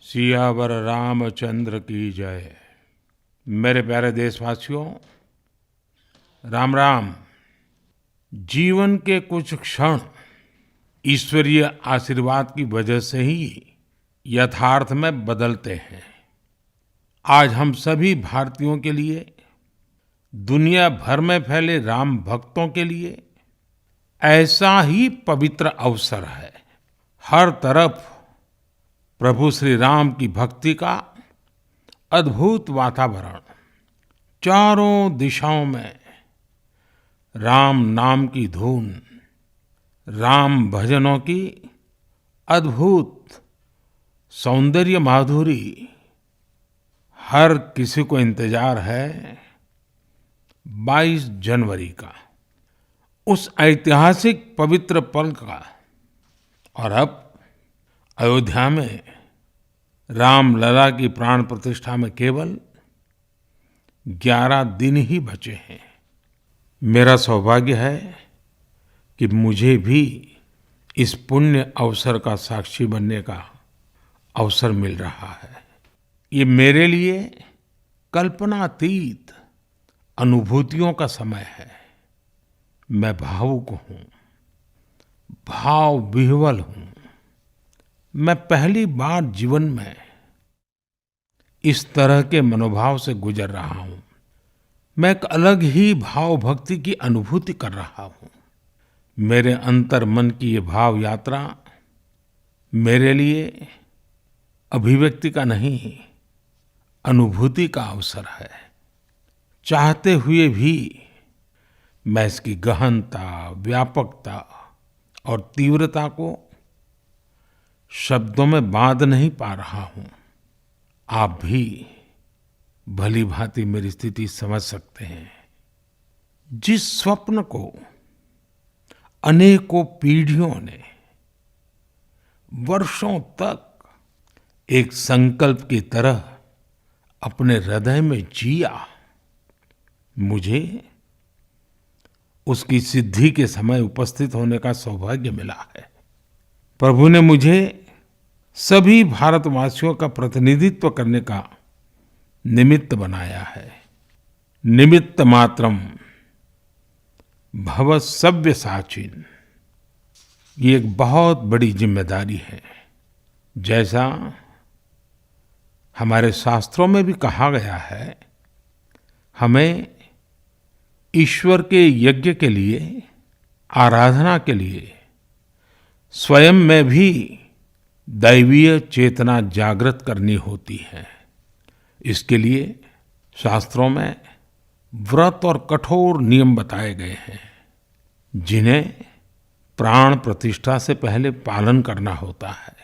सियावर रामचंद्र की जय। मेरे प्यारे देशवासियों, राम राम। जीवन के कुछ क्षण ईश्वरीय आशीर्वाद की वजह से ही यथार्थ में बदलते हैं। आज हम सभी भारतीयों के लिए, दुनिया भर में फैले राम भक्तों के लिए ऐसा ही पवित्र अवसर है। हर तरफ प्रभु श्री राम की भक्ति का अद्भुत वातावरण, चारों दिशाओं में राम नाम की धुन, राम भजनों की अद्भुत सौंदर्य माधुरी। हर किसी को इंतजार है 22 जनवरी का, उस ऐतिहासिक पवित्र पल का। और अब अयोध्या में रामलला की प्राण प्रतिष्ठा में केवल 11 दिन ही बचे हैं। मेरा सौभाग्य है कि मुझे भी इस पुण्य अवसर का साक्षी बनने का अवसर मिल रहा है। ये मेरे लिए कल्पनातीत अनुभूतियों का समय है। मैं भावुक हूँ, भाव विह्वल हूँ। मैं पहली बार जीवन में इस तरह के मनोभाव से गुजर रहा हूँ। मैं एक अलग ही भाव भक्ति की अनुभूति कर रहा हूँ। मेरे अंतर मन की ये भाव यात्रा मेरे लिए अभिव्यक्ति का नहीं, अनुभूति का अवसर है। चाहते हुए भी मैं इसकी गहनता, व्यापकता और तीव्रता को शब्दों में बांध नहीं पा रहा हूँ। आप भी भली भांति मेरी स्थिति समझ सकते हैं। जिस स्वप्न को अनेकों पीढ़ियों ने वर्षों तक एक संकल्प की तरह अपने हृदय में जिया, मुझे उसकी सिद्धि के समय उपस्थित होने का सौभाग्य मिला है। प्रभु ने मुझे सभी भारतवासियों का प्रतिनिधित्व करने का निमित्त बनाया है। निमित्त मात्रम भव सव्यसाचिन। ये एक बहुत बड़ी जिम्मेदारी है। जैसा हमारे शास्त्रों में भी कहा गया है, हमें ईश्वर के यज्ञ के लिए, आराधना के लिए स्वयं में भी दैवीय चेतना जागृत करनी होती है। इसके लिए शास्त्रों में व्रत और कठोर नियम बताए गए हैं, जिन्हें प्राण प्रतिष्ठा से पहले पालन करना होता है।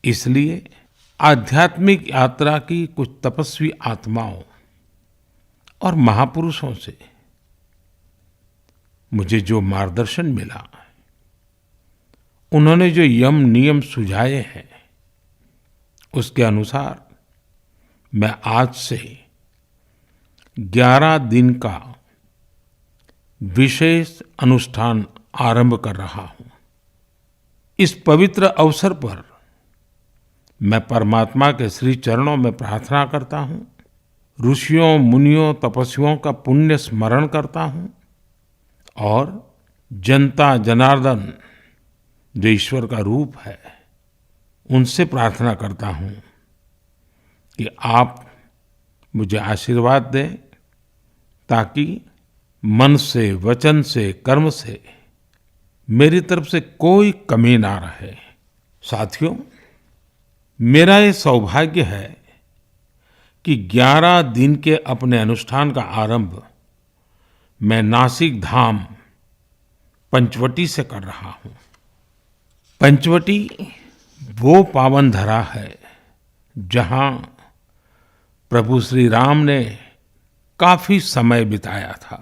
इसलिए आध्यात्मिक यात्रा की कुछ तपस्वी आत्माओं और महापुरुषों से मुझे जो मार्गदर्शन मिला, उन्होंने जो यम नियम सुझाए हैं, उसके अनुसार मैं आज से 11 दिन का विशेष अनुष्ठान आरंभ कर रहा हूँ। इस पवित्र अवसर पर मैं परमात्मा के श्री चरणों में प्रार्थना करता हूँ, ऋषियों, मुनियों, तपस्वियों का पुण्य स्मरण करता हूँ और जनता जनार्दन, जो ईश्वर का रूप है, उनसे प्रार्थना करता हूँ कि आप मुझे आशीर्वाद दें, ताकि मन से, वचन से, कर्म से मेरी तरफ से कोई कमी ना रहे। साथियों, मेरा ये सौभाग्य है कि 11 दिन के अपने अनुष्ठान का आरंभ मैं नासिक धाम पंचवटी से कर रहा हूँ। पंचवटी वो पावन धरा है जहाँ प्रभु श्री राम ने काफी समय बिताया था।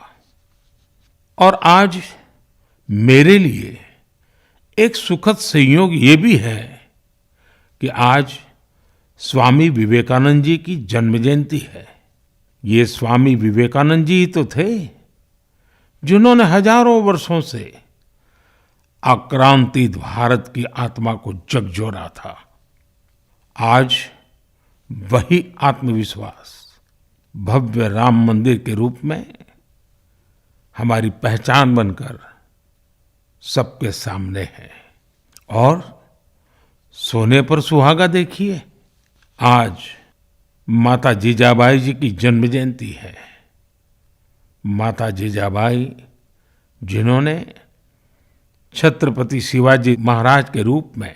और आज मेरे लिए एक सुखद संयोग ये भी है कि आज स्वामी विवेकानंद जी की जन्म जयंती है। ये स्वामी विवेकानंद जी ही तो थे जिन्होंने हजारों वर्षों से आक्रांतित भारत की आत्मा को झकझोरा था। आज वही आत्मविश्वास भव्य राम मंदिर के रूप में हमारी पहचान बनकर सबके सामने है। और सोने पर सुहागा देखिए, आज माता जीजाबाई जी की जन्म जयंती है। माता जीजाबाई जिन्होंने छत्रपति शिवाजी महाराज के रूप में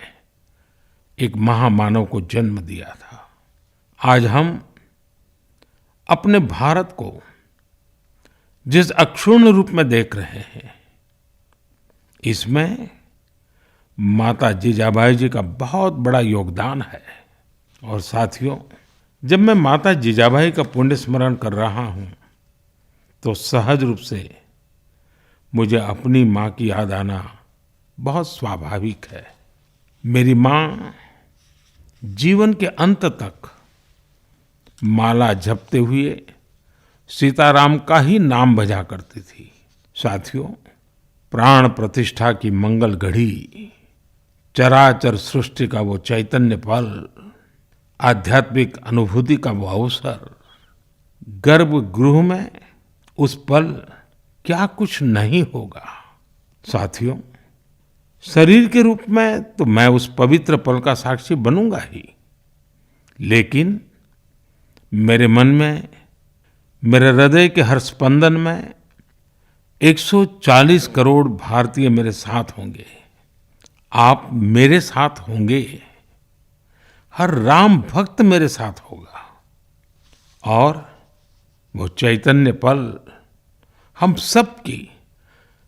एक महामानव को जन्म दिया था। आज हम अपने भारत को जिस अक्षुण्ण रूप में देख रहे हैं, इसमें माता जीजाबाई जी का बहुत बड़ा योगदान है। और साथियों, जब मैं माता जीजाबाई का पुण्य स्मरण कर रहा हूँ तो सहज रूप से मुझे अपनी माँ की याद आना बहुत स्वाभाविक है। मेरी माँ जीवन के अंत तक माला जपते हुए सीताराम का ही नाम भजा करती थी। साथियों, प्राण प्रतिष्ठा की मंगल घड़ी, चराचर सृष्टि का वो चैतन्य पल, आध्यात्मिक अनुभूति का वो अवसर, गर्भगृह में उस पल क्या कुछ नहीं होगा। साथियों, शरीर के रूप में तो मैं उस पवित्र पल का साक्षी बनूंगा ही, लेकिन मेरे मन में, मेरे हृदय के हर स्पंदन में 140 करोड़ भारतीय मेरे साथ होंगे। आप मेरे साथ होंगे, हर राम भक्त मेरे साथ होगा और वो चैतन्य पल हम सबकी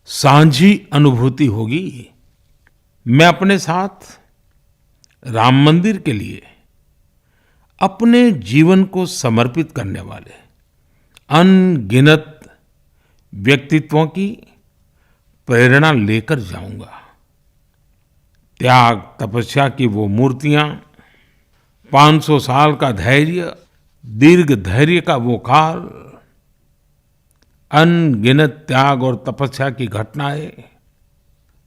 साझी अनुभूति होगी। मैं अपने साथ राम मंदिर के लिए अपने जीवन को समर्पित करने वाले अनगिनत व्यक्तित्वों की प्रेरणा लेकर जाऊंगा। त्याग तपस्या की वो मूर्तियां, 500 साल का धैर्य, दीर्घ धैर्य का वो काल, अनगिनत त्याग और तपस्या की घटनाएं,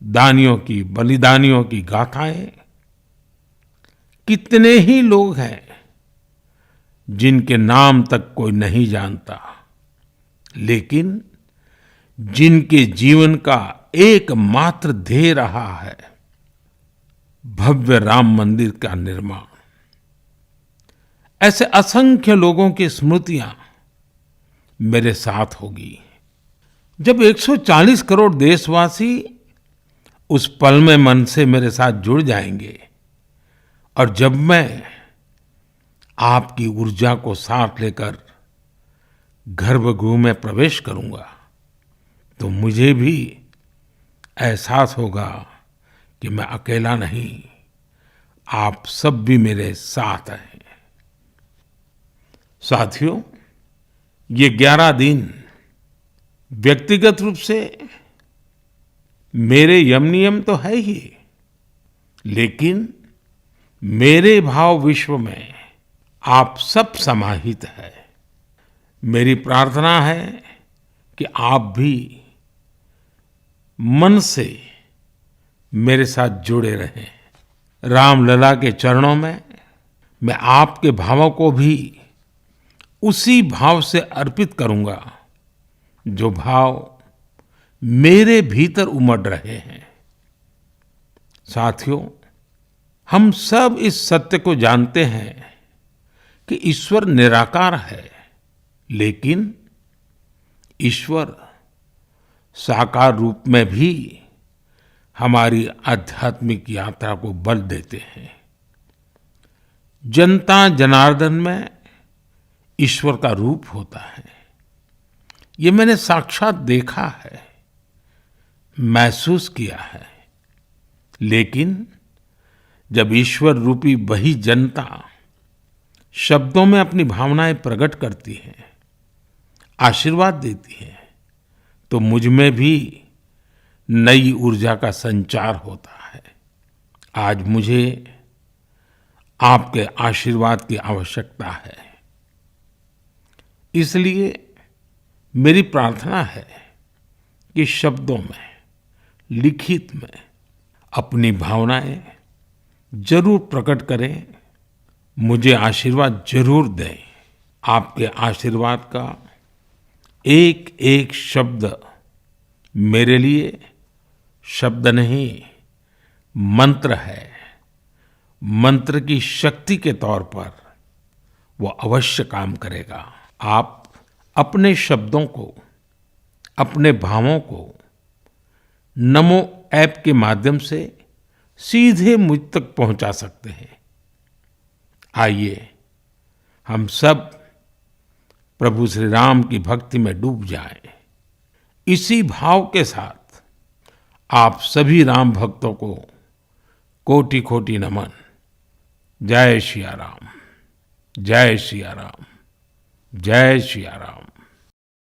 दानियों की, बलिदानियों की गाथाएं, कितने ही लोग हैं जिनके नाम तक कोई नहीं जानता, लेकिन जिनके जीवन का एकमात्र ध्येय रहा है भव्य राम मंदिर का निर्माण। ऐसे असंख्य लोगों की स्मृतियां मेरे साथ होगी। जब 140 करोड़ देशवासी उस पल में मन से मेरे साथ जुड़ जाएंगे और जब मैं आपकी ऊर्जा को साथ लेकर गर्भगृह में प्रवेश करूंगा तो मुझे भी एहसास होगा कि मैं अकेला नहीं, आप सब भी मेरे साथ हैं। साथियों, ये 11 दिन व्यक्तिगत रूप से मेरे यम नियम तो है ही, लेकिन मेरे भाव विश्व में आप सब समाहित है। मेरी प्रार्थना है कि आप भी मन से मेरे साथ जुड़े रहें। रामलला के चरणों में मैं आपके भावों को भी उसी भाव से अर्पित करूंगा जो भाव मेरे भीतर उमड़ रहे हैं। साथियों, हम सब इस सत्य को जानते हैं कि ईश्वर निराकार है, लेकिन ईश्वर साकार रूप में भी हमारी आध्यात्मिक यात्रा को बल देते हैं। जनता जनार्दन में ईश्वर का रूप होता है, ये मैंने साक्षात देखा है, महसूस किया है। लेकिन जब ईश्वर रूपी वही जनता शब्दों में अपनी भावनाएं प्रकट करती है, आशीर्वाद देती है, तो मुझ में भी नई ऊर्जा का संचार होता है। आज मुझे आपके आशीर्वाद की आवश्यकता है, इसलिए मेरी प्रार्थना है कि शब्दों में, लिखित में अपनी भावनाएं जरूर प्रकट करें मुझे आशीर्वाद जरूर दें। आपके आशीर्वाद का एक एक शब्द मेरे लिए शब्द नहीं, मंत्र है। मंत्र की शक्ति के तौर पर वो अवश्य काम करेगा। आप अपने शब्दों को, अपने भावों को नमो ऐप के माध्यम से सीधे मुझ तक पहुंचा सकते हैं। आइए हम सब प्रभु श्री राम की भक्ति में डूब जाएं। इसी भाव के साथ आप सभी राम भक्तों को कोटि कोटि नमन। जय सिया राम, जय सिया राम, जय सिया राम।